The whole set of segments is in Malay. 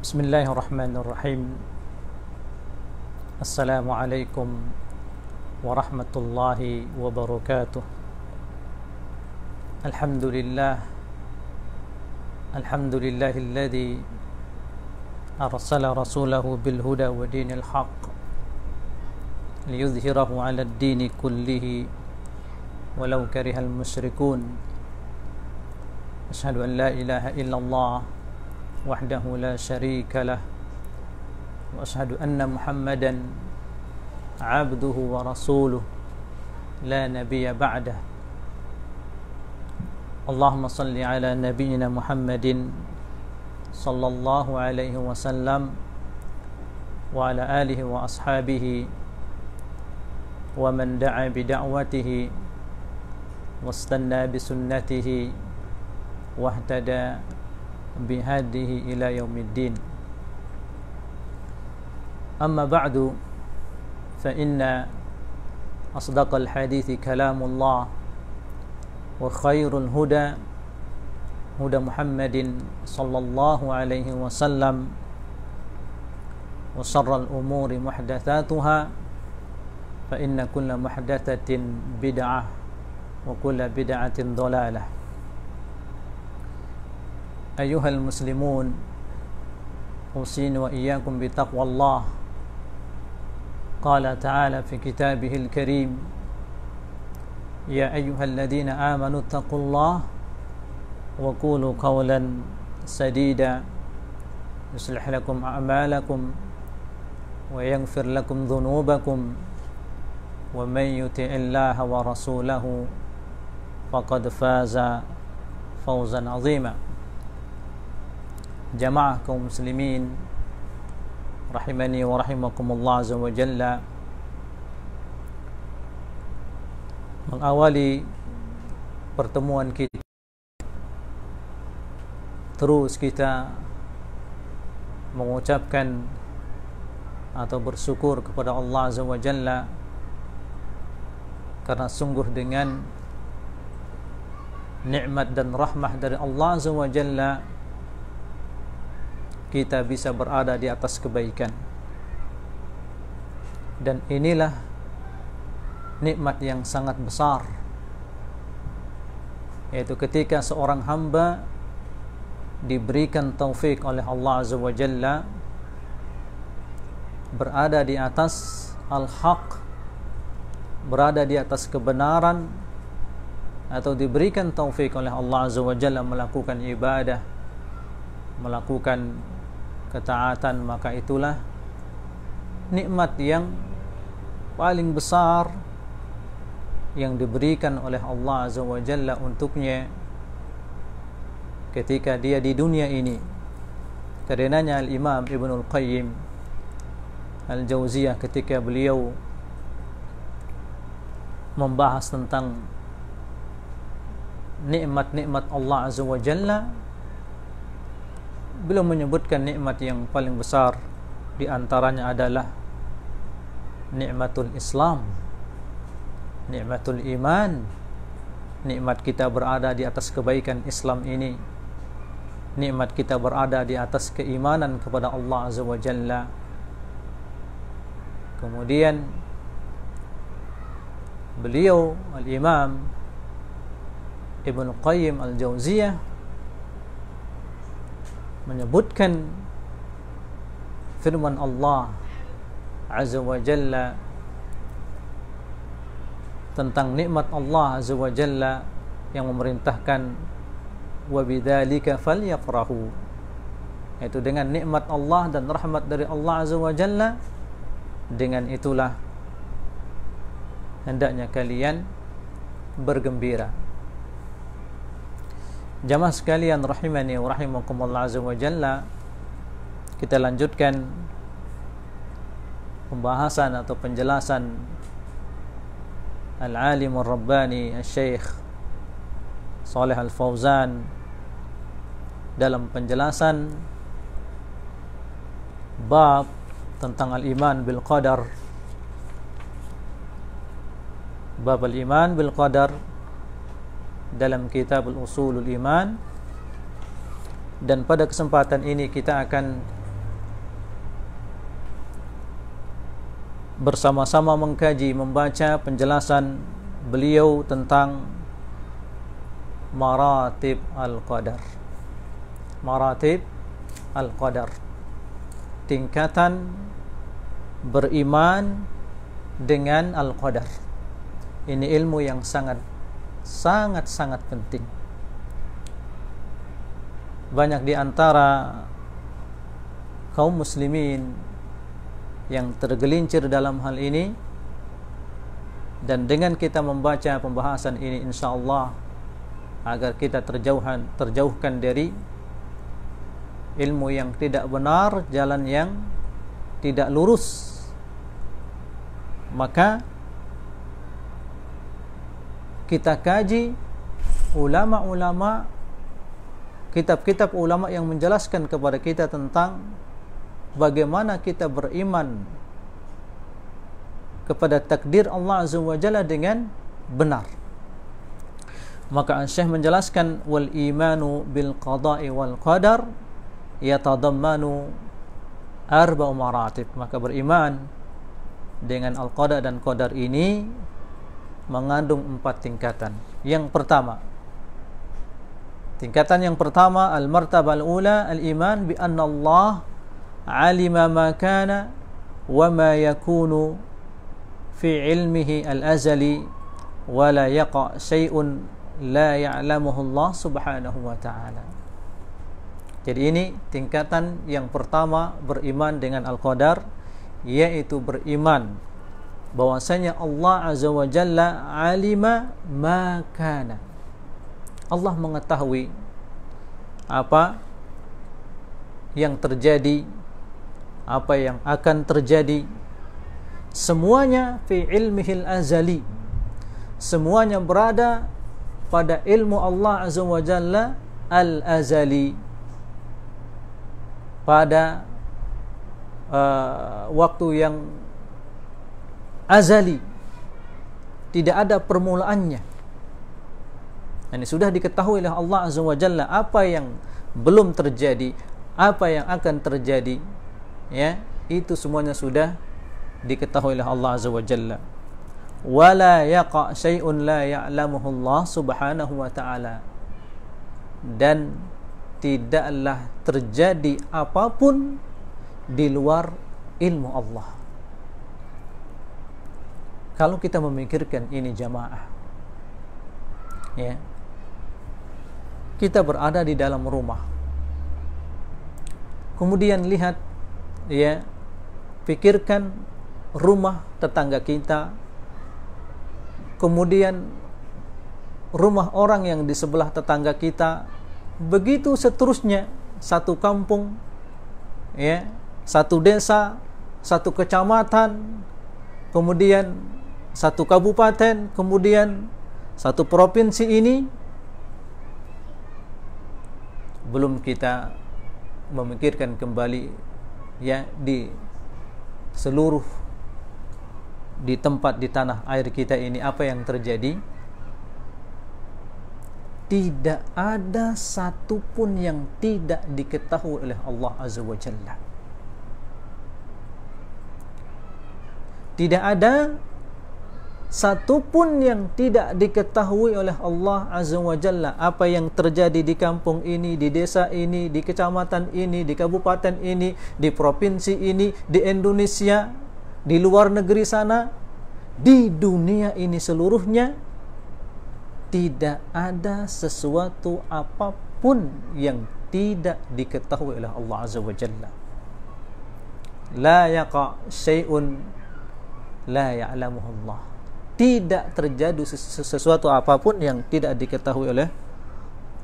Bismillahirrahmanirrahim. Assalamualaikum warahmatullahi wabarakatuh. Alhamdulillahilladzi arsala rasulahu bil huda wa dinil haqq liyudhhirahu 'ala ad-dini kullihi walau karihal musyrikun. Asyhadu an la ilaha illallah wahdahu la syarika lah wa asyhadu anna Muhammadan 'abduhu wa rasuluh la nabiyya ba'dah. Allahumma salli ala nabiyyina Muhammadin sallallahu alaihi wasallam wa ala alihi wa ashabihi wa man da'a bi da'watihi wastanna bi sunnatihi wahtada bihadihi ila yaumiddin. Amma ba'du, fa inna asdaqal hadithi kalamullah wa khairul huda huda Muhammadin sallallahu alaihi wasallam wa syarral umuri muhdatsatuha fa inna kulla muhdatsatin bid'ah wa kulla bid'atin dhalalah. Ayuhal muslimun, usini wa iyyakum bitaqwallah. Qala ta'ala fi kitabihil karim, ya ayyuhalladzina amanu taqullaha wa qulu qawlan sadida yuslih lakum a'malakum wa yaghfir lakum dhunubakum wa man yuti'illaha wa rasulahu faqad faza fawzan 'azima. Jamaah kaum muslimin rahimani wa rahimakumullah azza wa jalla, mengawali pertemuan kita terus kita mengucapkan atau bersyukur kepada Allah azza wa jalla, karena sungguh dengan nikmat dan rahmah dari Allah azza wa jalla kita bisa berada di atas kebaikan. Dan inilah nikmat yang sangat besar, yaitu ketika seorang hamba diberikan taufik oleh Allah azza wa jalla berada di atas al-haq, berada di atas kebenaran, atau diberikan taufik oleh Allah azza wa jalla melakukan ibadah, melakukan ketaatan, maka itulah nikmat yang paling besar yang diberikan oleh Allah azza wa jalla untuknya ketika dia di dunia ini. Karenanya Al-Imam Ibnul Qayyim Al-Jauziyah ketika beliau membahas tentang nikmat-nikmat Allah azza wa jalla, beliau menyebutkan nikmat yang paling besar di antaranya adalah nikmatul Islam, nikmatul iman, nikmat kita berada di atas kebaikan Islam ini, nikmat kita berada di atas keimanan kepada Allah azza wa jalla. Kemudian beliau Al-Imam Ibnu Qayyim Al-Jauziyah menyebutkan firman Allah azza wa jalla tentang nikmat Allah azza wa jalla yang memerintahkan wa bidzalika falyafrahu, yaitu dengan nikmat Allah dan rahmat dari Allah azza wa jalla, dengan itulah hendaknya kalian bergembira. Jamaah sekalian rahimani wa rahimakumullah azza wa jalla, kita lanjutkan pembahasan atau penjelasan Al-Alim Ar-Rabbani Al-Syeikh Shalih Al-Fauzan dalam penjelasan bab tentang al-iman bil qadar. Bab al-iman bil qadar dalam kitab Ushulul Iman. Dan pada kesempatan ini kita akan bersama-sama mengkaji, membaca penjelasan beliau tentang maratib al-qadar. Maratib al-qadar, tingkatan beriman dengan al-qadar. Ini ilmu yang sangat penting. Banyak di antara kaum muslimin yang tergelincir dalam hal ini, dan dengan kita membaca pembahasan ini insyaallah agar kita terjauhkan dari ilmu yang tidak benar, jalan yang tidak lurus, maka kita kaji ulama-ulama, kitab-kitab ulama yang menjelaskan kepada kita tentang bagaimana kita beriman kepada takdir Allah Azza wa Jalla dengan benar. Maka Syekh menjelaskan wal imanu bil qada'i wal qadar yatadammanu arba'u maratib. Maka beriman dengan al-qada dan qadar ini mengandung 4 tingkatan. Yang pertama, tingkatan yang pertama, al-martabah al-ula al-iman bi anna Allah alima ma kana wa ma yakunu fi ilmihi al-azali wa la yaqa syai'un la ya'lamuhu Allah subhanahu wa ta'ala. Jadi ini tingkatan yang pertama beriman dengan al-qadar, yaitu beriman bahwasanya Allah Azza wa Jalla alima ma kana. Allah mengetahui apa yang terjadi, apa yang akan terjadi, semuanya fi ilmihil azali, semuanya berada pada ilmu Allah Azza wa Jalla al-azali, pada waktu yang azali, tidak ada permulaannya. Ini sudah diketahui oleh Allah Azza wa Jalla apa yang belum terjadi, apa yang akan terjadi, ya, itu semuanya sudah diketahui oleh Allah Azza wa Jalla. Wala yaqa syai'un la ya'lamuhu Allah subhanahu wa ta'ala, dan tidaklah terjadi apapun di luar ilmu Allah. Kalau kita memikirkan ini jamaah, ya, kita berada di dalam rumah, kemudian lihat, ya, pikirkan rumah tetangga kita, kemudian rumah orang yang di sebelah tetangga kita, begitu seterusnya, satu kampung, ya, satu desa, satu kecamatan, kemudian satu kabupaten, kemudian satu provinsi ini, belum kita memikirkan kembali, ya, di seluruh, di tempat, di tanah air kita ini apa yang terjadi. Tidak ada satupun yang tidak diketahui oleh Allah Azza wa Jalla. Tidak ada satupun yang tidak diketahui oleh Allah Azza wa Jalla. Apa yang terjadi di kampung ini, di desa ini, di kecamatan ini, di kabupaten ini, di provinsi ini, di Indonesia, di luar negeri sana, di dunia ini seluruhnya, tidak ada sesuatu apapun yang tidak diketahui oleh Allah Azza wa Jalla. La yaqa syai'un la ya'lamuhu Allah. Tidak terjadi sesuatu apapun yang tidak diketahui oleh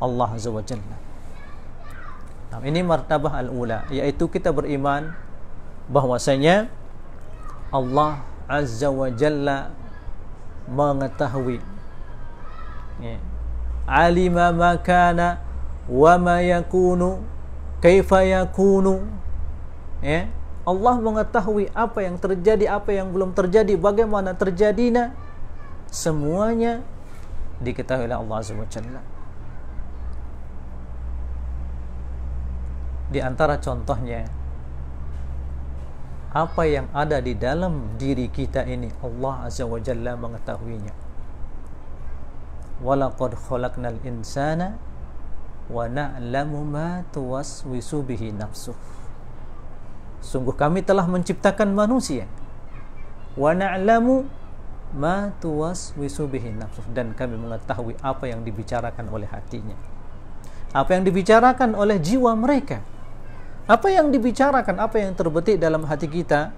Allah Azza wa Jalla. Nah, ini martabah al-ula, yaitu kita beriman bahwasanya Allah Azza wa Jalla mengetahui, ya, alima ma kana wa ma yakunu kaifa yakunu, ya, Allah mengetahui apa yang terjadi, apa yang belum terjadi, bagaimana terjadinya, semuanya diketahui oleh Allah Azza wa Jalla. Di antara contohnya, apa yang ada di dalam diri kita ini Allah Azza wa Jalla mengetahuinya. Walaqad khalaqnal insana wa na'lamu ma tuwaswisu bihi nafsuh. Sungguh kami telah menciptakan manusia. Wa na'lamu ma tuwaswisu bihi nafsuh, dan kami mengetahui apa yang dibicarakan oleh hatinya, apa yang dibicarakan oleh jiwa mereka. Apa yang dibicarakan, apa yang terbetik dalam hati kita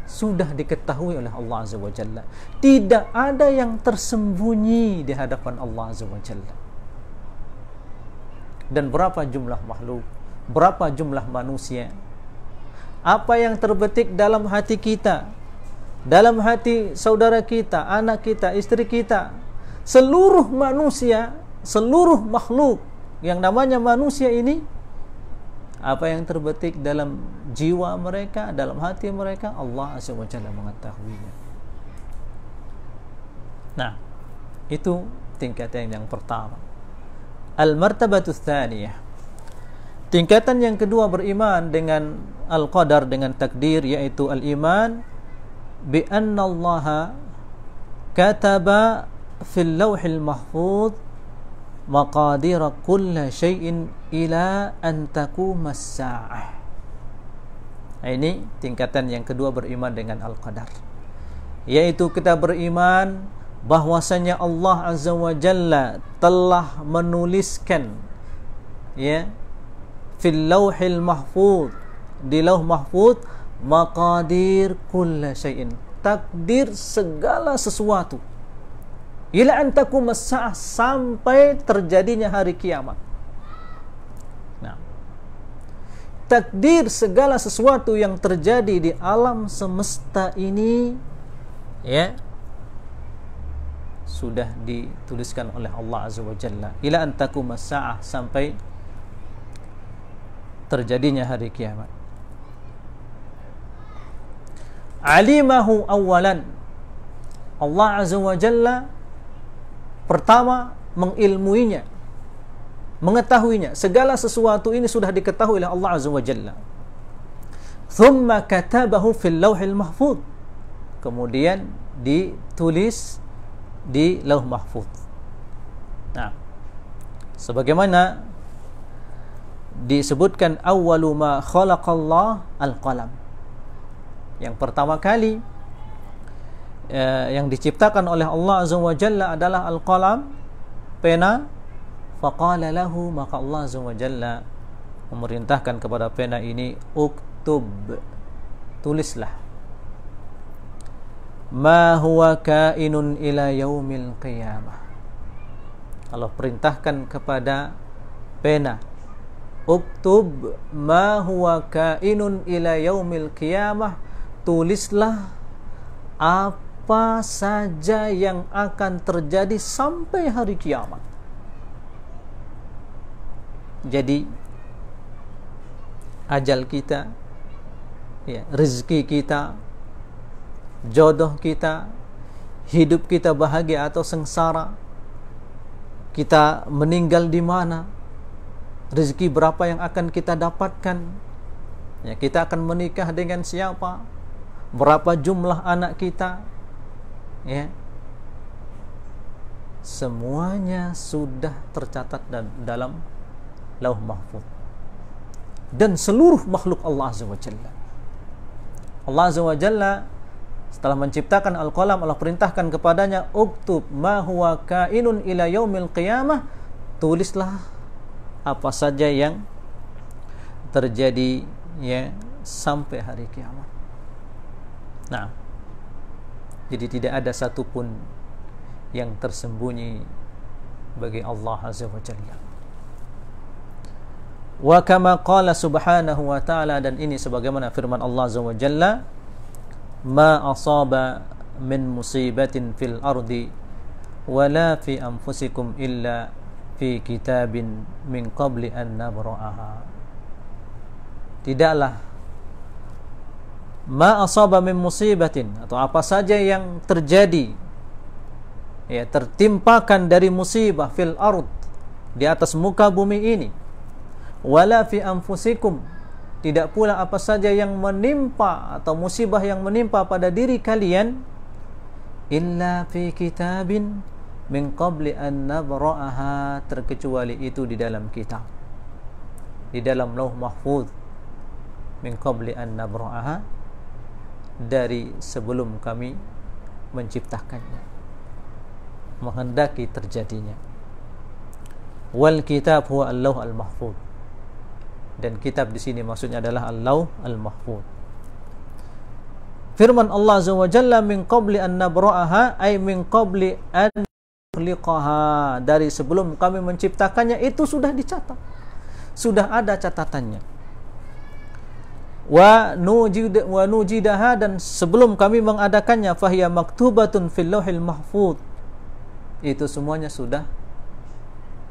sudah diketahui oleh Allah Azza wa Jalla. Tidak ada yang tersembunyi di hadapan Allah Azza wa Jalla. Dan berapa jumlah makhluk, berapa jumlah manusia, apa yang terbetik dalam hati kita, dalam hati saudara kita, anak kita, istri kita, seluruh manusia, seluruh makhluk yang namanya manusia ini, apa yang terbetik dalam jiwa mereka, dalam hati mereka, Allah Azza wa Jalla mengetahuinya. Nah, itu tingkatan yang pertama. Al-martabatu tsaniyah. Tingkatan yang kedua beriman dengan al-qadar, dengan takdir, yaitu al-iman bi anna Allah kataba fil lawhil mahfuz maqadir kulli syai'in ila an taquma as-sa'ah. Ini tingkatan yang kedua beriman dengan al-qadar, yaitu kita beriman bahwasanya Allah Azza wa Jalla telah menuliskan, ya, fil lauhil mahfuz, di lauh mahfuz, maqadir kulli syai'in, takdir segala sesuatu, ila an taquma as-sa'ah, sampai terjadinya hari kiamat. Nah, takdir segala sesuatu yang terjadi di alam semesta ini, ya, sudah dituliskan oleh Allah Azza wa Jalla, ila an taquma as-sa'ah, sampai terjadinya hari kiamat. Alimahu awalan, Allah Azza wa Jalla pertama mengilmuinya, mengetahuinya. Segala sesuatu ini sudah diketahui oleh Allah Azza wa Jalla. Thumma katabahu fil lauhil mahfuz, kemudian ditulis di lauh mahfuz. Nah, sebagaimana disebutkan awwalu ma khalaqallah al-qalam, yang pertama kali yang diciptakan oleh Allah Azza wa Jalla adalah al-qalam, pena. Faqala lahu, maka Allah Azza wa Jalla memerintahkan kepada pena ini, uktub, tulislah, ma huwa kainun ila yaumil qiyamah. Allah perintahkan kepada pena, uktub ma huwa kainun ila yaumil qiyamah, tulislah apa saja yang akan terjadi sampai hari kiamat. Jadi ajal kita, ya, rezeki kita, jodoh kita, hidup kita bahagia atau sengsara, kita meninggal di mana, rezeki berapa yang akan kita dapatkan, ya, kita akan menikah dengan siapa, berapa jumlah anak kita, ya, semuanya sudah tercatat dalam lauh mahfuz. Dan seluruh makhluk Allah Azza wa Jalla, Allah Azza wa Jalla setelah menciptakan al-qalam, Allah perintahkan kepadanya, uktub ma huwa kainun ila yaumil qiyamah, tulislah apa saja yang terjadi, ya, sampai hari kiamat. Nah, jadi tidak ada satupun yang tersembunyi bagi Allah Azza wa Jalla. Wa kama qala subhanahu wa ta'ala, dan ini sebagaimana firman Allah Azza wa Jalla, ma asaba min musibatin fil ardi wala fi anfusikum illa fi kitabin min qabli an nabra'aha. Tidaklah ma asaba min musibatin, atau apa saja yang terjadi, ya, tertimpakan dari musibah, fil ard, di atas muka bumi ini, wala fi anfusikum, tidak pula apa saja yang menimpa atau musibah yang menimpa pada diri kalian illa fi kitabin min qabli an nabra'aha, terkecuali itu di dalam kitab, di dalam lauh mahfuz, min qabli an nabra'aha, dari sebelum kami menciptakannya, menghendaki terjadinya. Wal kitab huwa al-lauh al-mahfuz, dan kitab di sini maksudnya adalah al-lauh al-mahfuz. Firman Allah Azza wa Jalla, min qabli an nabra'aha, ay min qabli an nukhliqaha, dari sebelum kami menciptakannya itu sudah dicatat, sudah ada catatannya. Wa nujidaha, dan sebelum kami mengadakannya, fahiya maktubatun fil lauhil mahfuz, itu semuanya sudah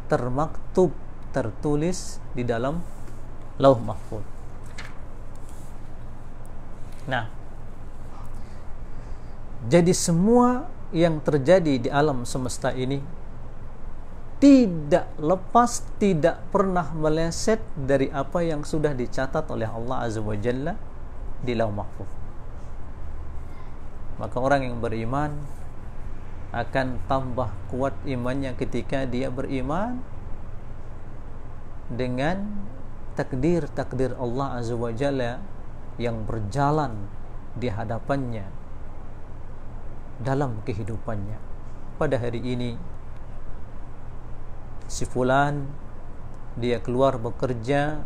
termaktub, tertulis di dalam lauh mahfuz. Nah, jadi semua yang terjadi di alam semesta ini tidak lepas, tidak pernah meleset dari apa yang sudah dicatat oleh Allah Azza wa Jalla di lauh mahfuz. Maka orang yang beriman akan tambah kuat imannya ketika dia beriman dengan takdir-takdir Allah Azza wa Jalla yang berjalan di hadapannya dalam kehidupannya. Pada hari ini si fulan dia keluar bekerja,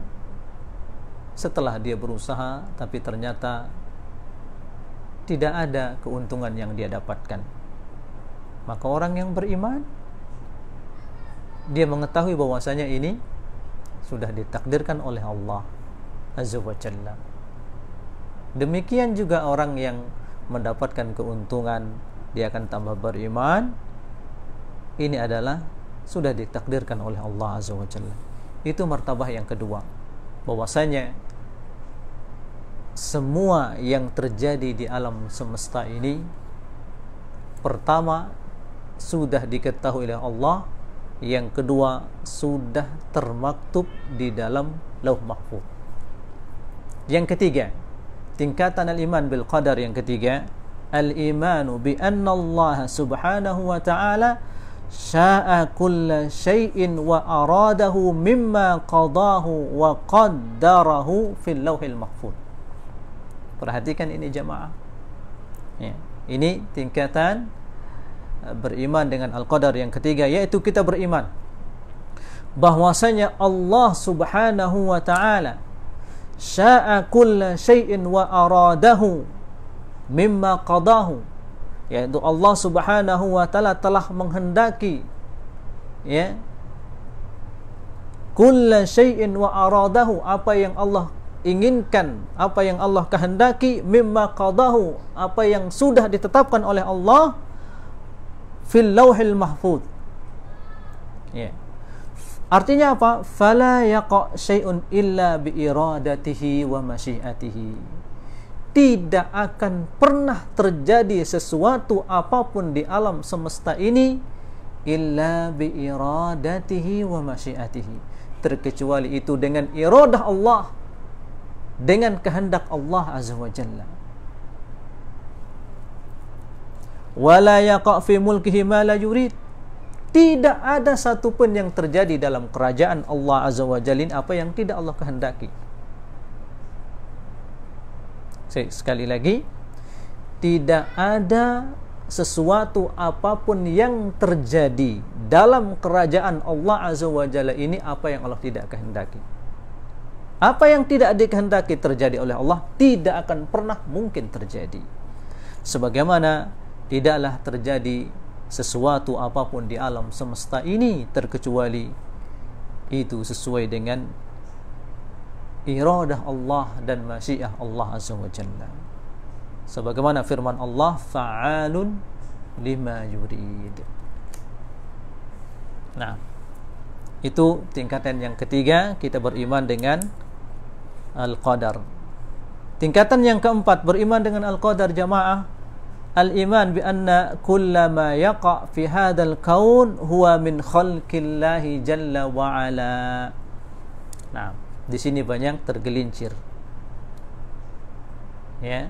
setelah dia berusaha tapi ternyata tidak ada keuntungan yang dia dapatkan. Maka orang yang beriman, dia mengetahui bahwasanya ini sudah ditakdirkan oleh Allah Azza wa Jalla. Demikian juga orang yang mendapatkan keuntungan, dia akan tambah beriman, ini adalah sudah ditakdirkan oleh Allah Azza wa Jalla. Itu martabah yang kedua, bahwasanya semua yang terjadi di alam semesta ini, pertama sudah diketahui oleh Allah, yang kedua sudah termaktub di dalam lauh mahfuz. Yang ketiga, tingkatan al-iman bil qadar yang ketiga, al-imanu bi anna Allah subhanahu wa ta'ala sya'a kulla syai'in wa aradahu mimma qadahu wa qaddarahu fil lauhil mahfuz. Perhatikan ini jamaah ya, ini tingkatan beriman dengan al-qadar yang ketiga, yaitu kita beriman bahwasanya Allah subhanahu wa ta'ala sya'a kulla syai'in wa aradahu mimma qadahu, yaitu Allah subhanahu wa ta'ala telah menghendaki ya kulla syai'in wa aradahu, apa yang Allah inginkan, apa yang Allah kehendaki, mimma qadahu, apa yang sudah ditetapkan oleh Allah fil lauhil mahfuz ya. Artinya apa? Fala yaqa syai'un illa bi iradatihi wa masyiatihi. Tidak akan pernah terjadi sesuatu apapun di alam semesta ini illa bi iradatihi wa masyiatihi, terkecuali itu dengan iradah Allah, dengan kehendak Allah Azza wa Jalla. Wala yaqa fi mulkihi ma la yurid. Tidak ada satupun yang terjadi dalam kerajaan Allah Azza wa Jalla apa yang tidak Allah kehendaki. Sekali lagi, tidak ada sesuatu apapun yang terjadi dalam kerajaan Allah Azza wa Jalla ini apa yang Allah tidak kehendaki. Apa yang tidak dikehendaki terjadi oleh Allah tidak akan pernah mungkin terjadi. Sebagaimana tidaklah terjadi sesuatu apapun di alam semesta ini terkecuali itu sesuai dengan iradah Allah dan masyiah Allah Azza wa Jalla. Sebagaimana firman Allah, fa'alun lima yurid. Nah, itu tingkatan yang ketiga, kita beriman dengan al-qadar. Tingkatan yang keempat, beriman dengan al-qadar jamaah, al-iman bi anna kullama yaqa fi hadzal kaun huwa min khalqillahi jalla wa ala. Nah, di sini banyak tergelincir ya,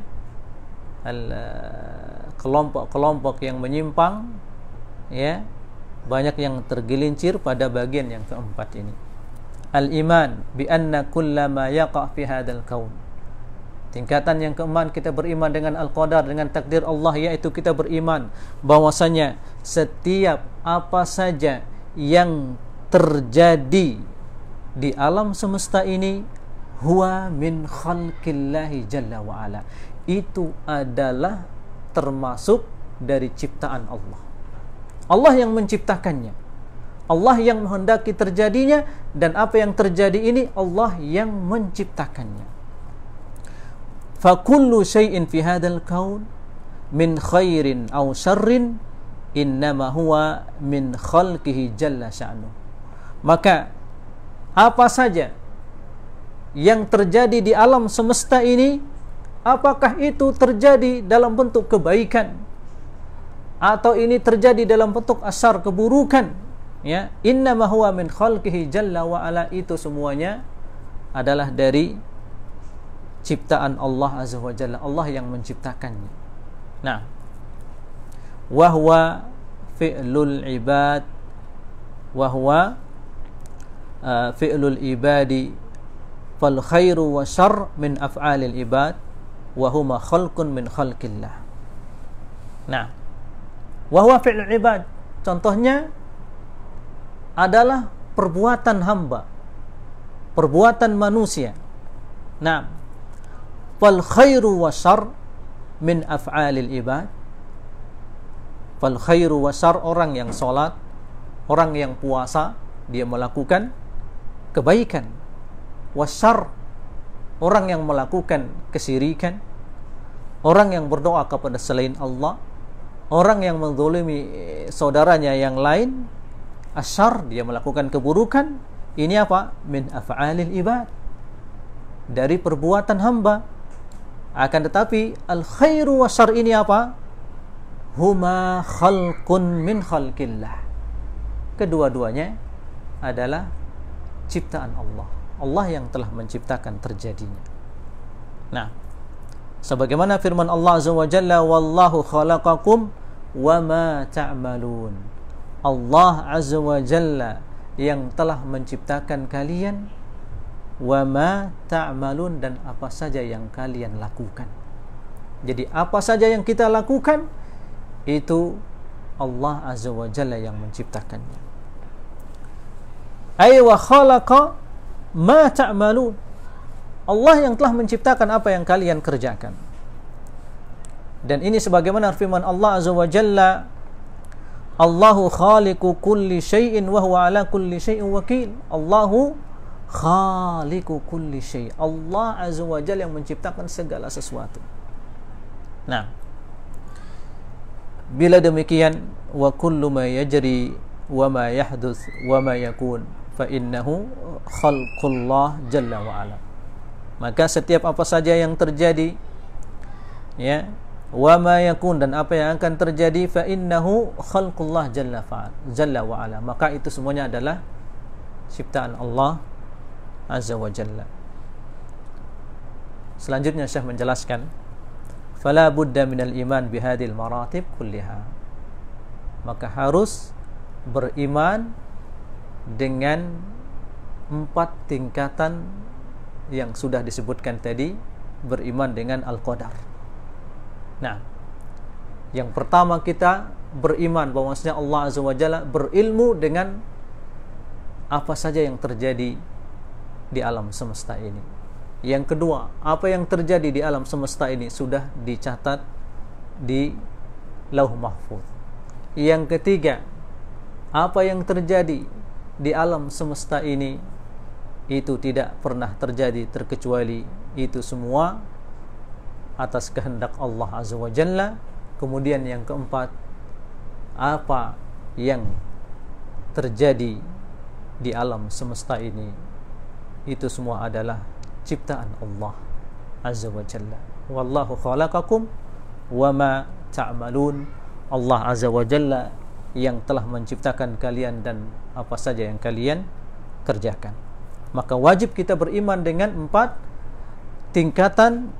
kelompok-kelompok yang menyimpang, ya, banyak yang tergelincir pada bagian yang keempat ini. Al-iman bi anna kullama yaqa' fi hadzal kaun. Tingkatan yang keempat, kita beriman dengan al-qadar, dengan takdir Allah, yaitu kita beriman bahwasanya setiap apa saja yang terjadi di alam semesta ini huwa min khalqillahi jalla wa ala, itu adalah termasuk dari ciptaan Allah. Allah yang menciptakannya, Allah yang menghendaki terjadinya, dan apa yang terjadi ini Allah yang menciptakannya. فَكُلُّ شَيْءٍ فِي هَذَا الْكَوْنِ مِنْ خَيْرٍ أَوْ شَرٍّ إِنَّمَا هُوَ مِنْ خَلْقِهِ جَلَّ شَأْنُهُ. Maka apa saja yang terjadi di alam semesta ini, apakah itu terjadi dalam bentuk kebaikan atau ini terjadi dalam bentuk asar, keburukan, ya, innama huwa min khalqihi jalla wa ala, itu semuanya adalah dari ciptaan Allah azza wa jalla, Allah yang menciptakannya. Nah, wa huwa fi'lul ibad, wa huwa fi'lul ibadi, fal khairu wa syarr min af'alil ibad, wa huma khalqun min khalqillah. Nah, wa huwa fi'lul ibad, contohnya adalah perbuatan hamba, perbuatan manusia. Nah, fal khairu wa syarr min af'alil ibad. Fal khairu wa syarr, orang yang solat, orang yang puasa, dia melakukan kebaikan. Wa syarr, orang yang melakukan kesyirikan, orang yang berdoa kepada selain Allah, orang yang menzalimi saudaranya yang lain. Asyarr, dia melakukan keburukan. Ini apa? Min af'alil ibad, dari perbuatan hamba. Akan tetapi al khairu wa syarr ini apa? Huma khalqun min khalqillah. Kedua-duanya adalah ciptaan Allah, Allah yang telah menciptakan terjadinya. Nah, sebagaimana firman Allah azza wa jalla, wallahu khalaqakum wa ma ta'malun. Allah azza wa jalla yang telah menciptakan kalian, wa ma ta'malun, dan apa saja yang kalian lakukan. Jadi apa saja yang kita lakukan itu Allah azza wa jalla yang menciptakannya. Ay wa khalaqa ma ta'malun, Allah yang telah menciptakan apa yang kalian kerjakan. Dan ini sebagaimana firman Allah azza wa jalla, Allahu khaliqu kulli syai'in wa huwa ala kulli syai'in wakil. Allahu khaliqu kulli syai', Allah azza wa jalla yang menciptakan segala sesuatu. Nah, bila demikian, wa kullu ma yajri wa ma yahduth wa ma yakun fa innahu khalqullah jalla wa ala. Maka setiap apa saja yang terjadi, ya, wa ma yakun, dan apa yang akan terjadi, fa innahu khalqullah jalla wa ala, maka itu semuanya adalah ciptaan Allah azza wa jalla. Selanjutnya Syekh menjelaskan, fala budda minal iman bihadil maratib kulliha, maka harus beriman dengan 4 tingkatan yang sudah disebutkan tadi, beriman dengan al-qadar. Nah, yang pertama kita beriman bahwasanya Allah azza wa jalla berilmu dengan apa saja yang terjadi di alam semesta ini. Yang kedua, apa yang terjadi di alam semesta ini sudah dicatat di Lauh Mahfuz. Yang ketiga, apa yang terjadi di alam semesta ini itu tidak pernah terjadi terkecuali itu semua atas kehendak Allah azza wa jalla. Kemudian yang keempat, apa yang terjadi di alam semesta ini itu semua adalah ciptaan Allah azza wa jalla. Wallahu khalaqakum wa ma ta'malun, Allah azza wa jalla yang telah menciptakan kalian dan apa saja yang kalian kerjakan. Maka wajib kita beriman dengan 4 tingkatan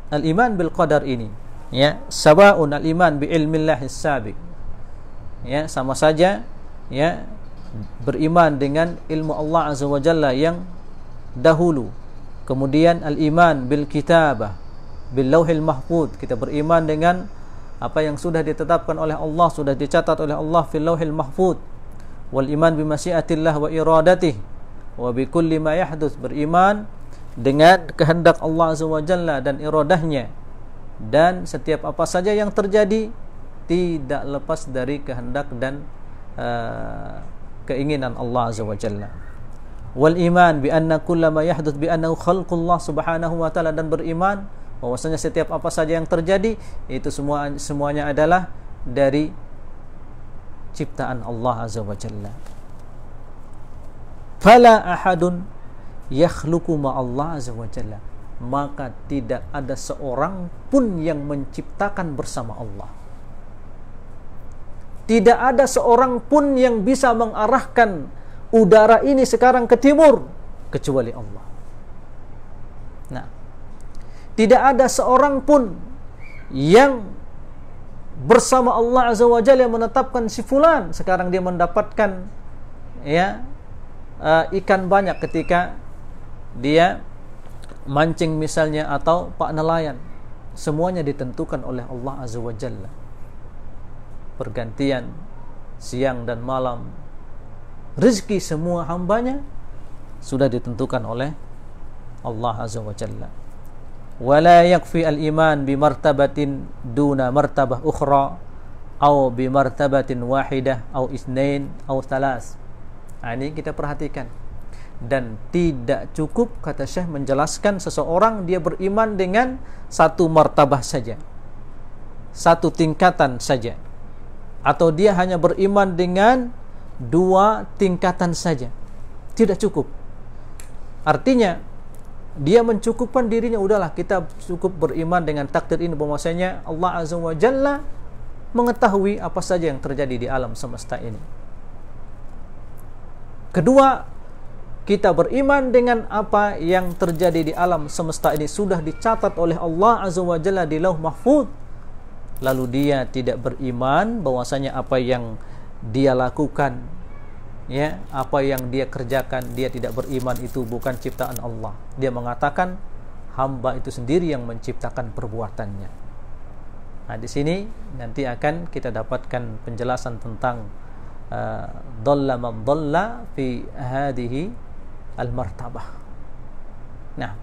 al-iman bil qadar ini, ya, sawaun al-iman bi ilmillahis sabiq, ya, sama saja, ya, beriman dengan ilmu Allah azza wa jalla yang dahulu. Kemudian al-iman bil kitabah, bil lauhil mahfuz, kita beriman dengan apa yang sudah ditetapkan oleh Allah, sudah dicatat oleh Allah fil lauhil mahfuz. Wal iman bi masyiatillah wa iradatih wa bi kulli ma yahdus, beriman dengan kehendak Allah azza wa jalla dan iradahnya, dan setiap apa saja yang terjadi tidak lepas dari kehendak dan keinginan Allah azza wa jalla. Wal iman bi anna kullama yahduts bi annahu khalqullah subhanahu wa ta'ala, dan beriman bahwasanya setiap apa saja yang terjadi itu semuanya adalah dari ciptaan Allah azza wa jalla. Fala ahadun yakhluqu ma Allah azza wa jalla, maka tidak ada seorang pun yang menciptakan bersama Allah. Tidak ada seorang pun yang bisa mengarahkan udara ini sekarang ke timur kecuali Allah. Nah, tidak ada seorang pun yang bersama Allah azza wa jalla yang menetapkan si fulan sekarang dia mendapatkan, ya, ikan banyak ketika dia mancing misalnya, atau pak nelayan. Semuanya ditentukan oleh Allah azza wa jalla. Pergantian siang dan malam, rezeki semua hambanya sudah ditentukan oleh Allah azza wa jalla. Wala yakfi al-iman bi martabatin duna martabah ukhra, atau bi martabatin wahidah, atau isnain, atau thalas. Nah, ini kita perhatikan. Dan tidak cukup, kata Syekh menjelaskan, seseorang dia beriman dengan satu martabah saja, satu tingkatan saja, atau dia hanya beriman dengan dua tingkatan saja. Tidak cukup. Artinya dia mencukupkan dirinya, udahlah kita cukup beriman dengan takdir ini, bahwasanya Allah azza wa jalla mengetahui apa saja yang terjadi di alam semesta ini. Kedua, kita beriman dengan apa yang terjadi di alam semesta ini sudah dicatat oleh Allah azza wa jalla di lauh mahfuz. Lalu dia tidak beriman bahwasanya apa yang dia lakukan, ya, apa yang dia kerjakan, dia tidak beriman itu bukan ciptaan Allah. Dia mengatakan hamba itu sendiri yang menciptakan perbuatannya. Nah, di sini nanti akan kita dapatkan penjelasan tentang dhalla man dhalla fi hadhihi al-martabah. Nah,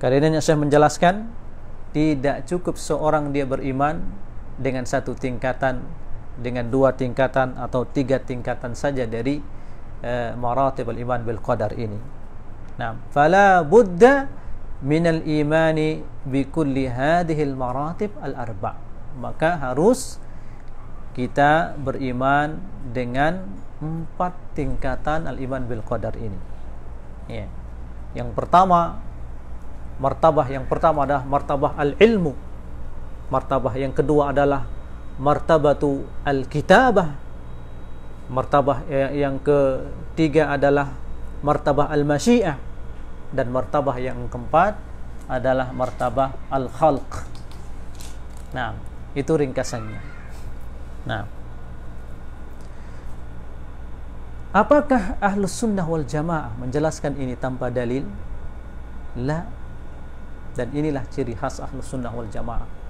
karenanya saya menjelaskan tidak cukup seorang dia beriman dengan satu tingkatan, dengan dua tingkatan, atau tiga tingkatan saja dari maratib al-iman bil qadar ini. Nah, fala budda minal imani bi kulli hadhihi al-maratib al-arba'. Maka harus kita beriman dengan 4 tingkatan al-iman bil qadar ini. Ya. Yang pertama, martabah yang pertama adalah martabah al-ilmu. Martabah yang kedua adalah martabatu al-kitabah. Martabah yang ketiga adalah martabah al-masyiah, dan martabah yang keempat adalah martabah al-khalq. Nah, itu ringkasannya. Nah, apakah Ahlus Sunnah wal Jamaah menjelaskan ini tanpa dalil? La. Dan inilah ciri khas Ahlus Sunnah wal Jamaah.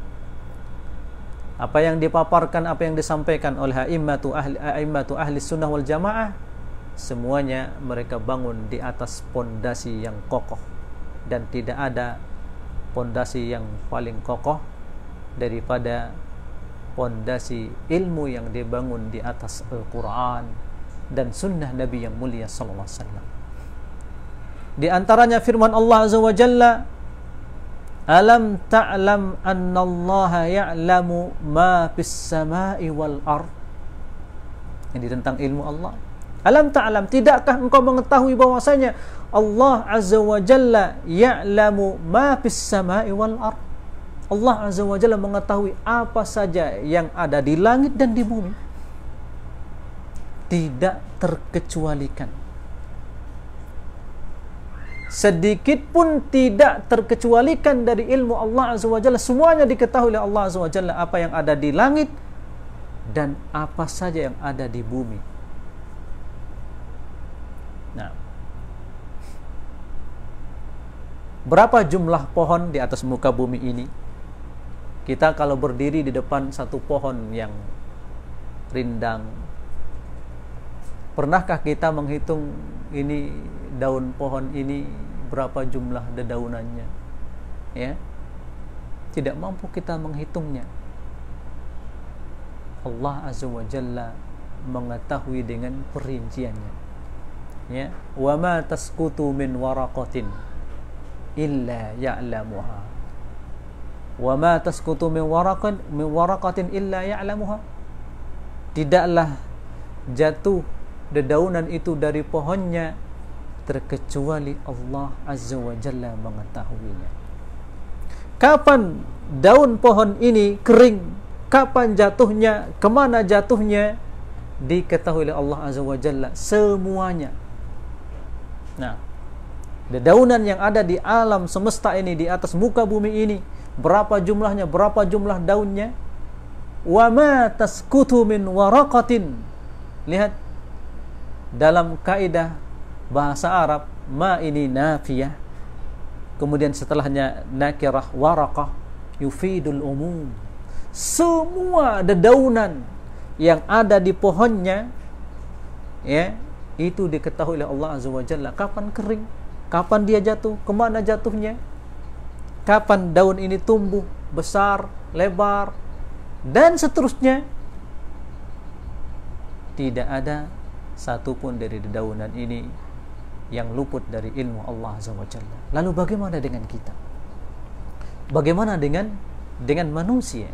Apa yang dipaparkan, apa yang disampaikan oleh a'immatu ahli sunnah wal jamaah, semuanya mereka bangun di atas pondasi yang kokoh, dan tidak ada pondasi yang paling kokoh daripada pondasi ilmu yang dibangun di atas Al-Quran dan sunnah Nabi yang mulia sallallahu alaihi wasallam. Di antaranya firman Allah azza wa jalla, alam ta'lam annallaha ya'lamu ma fis sama'i wal ard. Ini tentang ilmu Allah. Alam ta'lam, tidakkah engkau mengetahui bahwasanya Allah azza wa jalla ya'lamu ma fis sama'i wal ard. Allah azza wa jalla mengetahui apa saja yang ada di langit dan di bumi, tidak terkecualikan. sedikit pun tidak terkecualikan dari ilmu Allah Azza wa Jalla. Semuanya diketahui oleh Allah Azza wa Jalla, apa yang ada di langit dan apa saja yang ada di bumi. Nah, berapa jumlah pohon di atas muka bumi ini? Kita kalau berdiri di depan satu pohon yang rindang, pernahkah kita menghitung ini daun pohon ini berapa jumlah dedaunannya? Ya, tidak mampu kita menghitungnya. Allah Azza wa Jalla mengetahui dengan perinciannya. Ya, wa ma tasqutu min waraqatin illa ya'lamuha, wa ma tasqutu min waraqatin illa ya'lamuha. Tidaklah jatuh dedaunan itu dari pohonnya terkecuali Allah Azza wa Jalla mengetahuinya. Kapan daun pohon ini kering, kapan jatuhnya, kemana jatuhnya, diketahui oleh Allah Azza wa Jalla semuanya. Nah, dedaunan yang ada di alam semesta ini, di atas muka bumi ini, berapa jumlahnya, berapa jumlah daunnya? Wa ma tasqutu min waraqatin. Lihat, dalam kaidah bahasa Arab, ma ini nafiyah, kemudian setelahnya nakirah, waraqah, yufidul umum. Semua dedaunan yang ada di pohonnya, ya, itu diketahui oleh Allah Azza wa Jalla. Kapan kering, kapan dia jatuh, kemana jatuhnya, kapan daun ini tumbuh, besar, lebar, dan seterusnya. Tidak ada satupun dari dedaunan ini yang luput dari ilmu Allah Azza wa Jalla. Lalu bagaimana dengan kita? Bagaimana dengan manusia?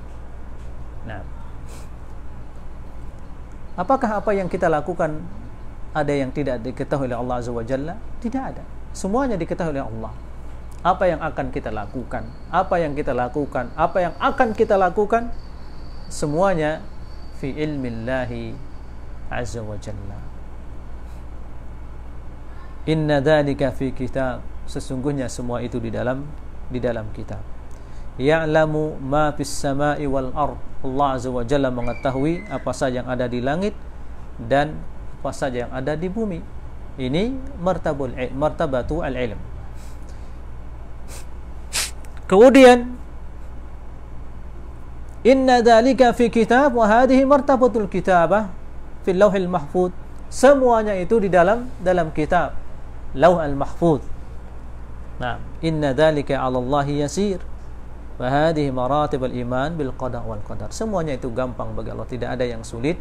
Nah, apakah apa yang kita lakukan ada yang tidak diketahui oleh Allah Azza wa Jalla? Tidak ada. Semuanya diketahui oleh Allah. Apa yang akan kita lakukan, apa yang kita lakukan, apa yang akan kita lakukan, semuanya fi ilmillahi Azza wa Jalla. Inna dzalika fi kitab. Sesungguhnya semua itu di dalam kitab. Ya'lamu ma fis sama'i wal ard. Allah Azza wa Jalla mengetahui apa saja yang ada di langit dan apa saja yang ada di bumi. Ini martabatu al-ilm. Kemudian inna dzalika fi kitab wa hadhihi martabatul kitabah fil lauhil mahfuz. Semuanya itu di dalam kitab Lauh al-Mahfuz. Nah, inna dzalika 'ala Allahi yasir. Wa hadhihi maratib al-iman bil qada wal qadar. Semuanya itu gampang bagi Allah, tidak ada yang sulit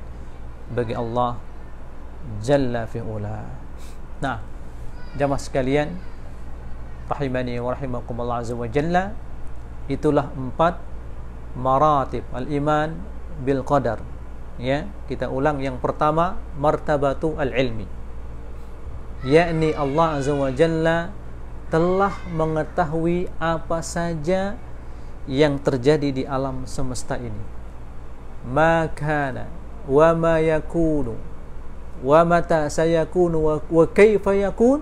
bagi Allah Jalla fi ula. Nah, jamaah sekalian rahimani wa rahimakumullah azza wa jalla, itulah 4 maratib al-iman bil qadar. Ya, kita ulang. Yang pertama, martabatu al-ilmi, yakni Allah Azza wa Jalla telah mengetahui apa saja yang terjadi di alam semesta ini. Ma kana wa ma yakunu wa mata sayakunu wa kaifa yakun.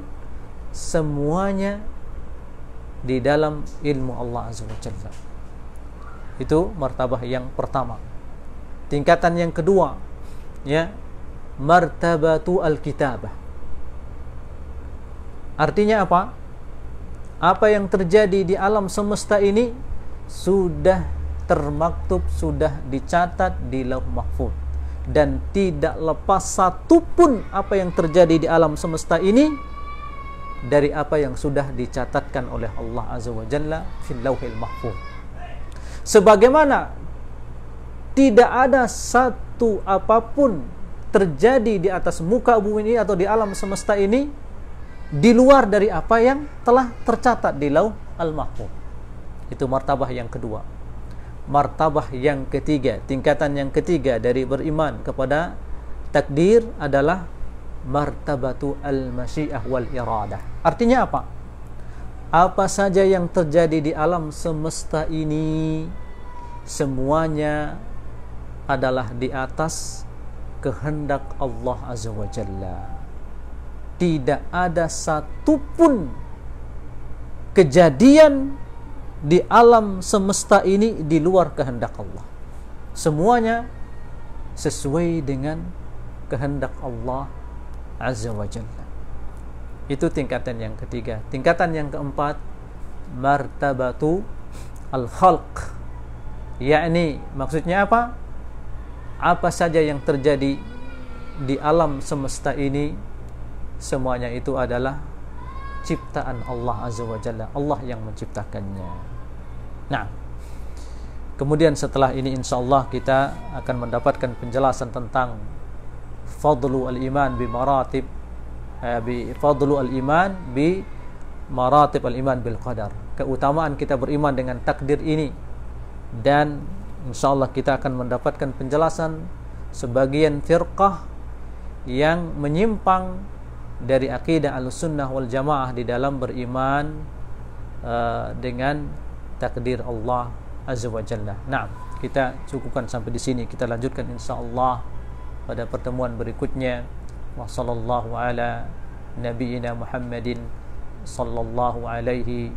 Semuanya di dalam ilmu Allah Azza wa Jalla. Itu martabah yang pertama. Tingkatan yang kedua, ya, martabatu al-kitabah. Artinya apa? Apa yang terjadi di alam semesta ini sudah termaktub, sudah dicatat di Lauh Mahfuz, dan tidak lepas satupun apa yang terjadi di alam semesta ini dari apa yang sudah dicatatkan oleh Allah Azza wa Jalla fil Lauhil Mahfuz. Sebagaimana tidak ada satu apapun terjadi di atas muka bumi ini atau di alam semesta ini di luar dari apa yang telah tercatat di Lauh al-Mahfuz. Itu martabah yang kedua. Martabah yang ketiga, tingkatan yang ketiga dari beriman kepada takdir adalah martabatu al-masyiah wal iradah. Artinya apa? Apa saja yang terjadi di alam semesta ini semuanya adalah di atas kehendak Allah Azza wa Jalla. Tidak ada satupun kejadian di alam semesta ini di luar kehendak Allah. Semuanya sesuai dengan kehendak Allah Azza wa Jalla. Itu tingkatan yang ketiga. Tingkatan yang keempat, martabatu al-khalq. Yakni maksudnya apa? Apa saja yang terjadi di alam semesta ini, semuanya itu adalah ciptaan Allah Azza wa Jalla. Allah yang menciptakannya. Nah, kemudian setelah ini insyaallah kita akan mendapatkan penjelasan tentang fadlu al-iman bi maratib fadlu al-iman bi maratib al-iman bil qadar. Keutamaan kita beriman dengan takdir ini, dan insyaallah kita akan mendapatkan penjelasan sebagian firqah yang menyimpang dari akidah Ahlussunnah wal Jamaah di dalam beriman dengan takdir Allah Azza wa Jalla. Nah, kita cukupkan sampai di sini. Kita lanjutkan insyaallah pada pertemuan berikutnya. Wa sallallahu ala nabiyyina Muhammadin sallallahu alaihi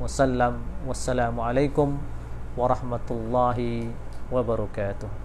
wasallam. Wassalamu alaikum warahmatullahi wabarakatuh.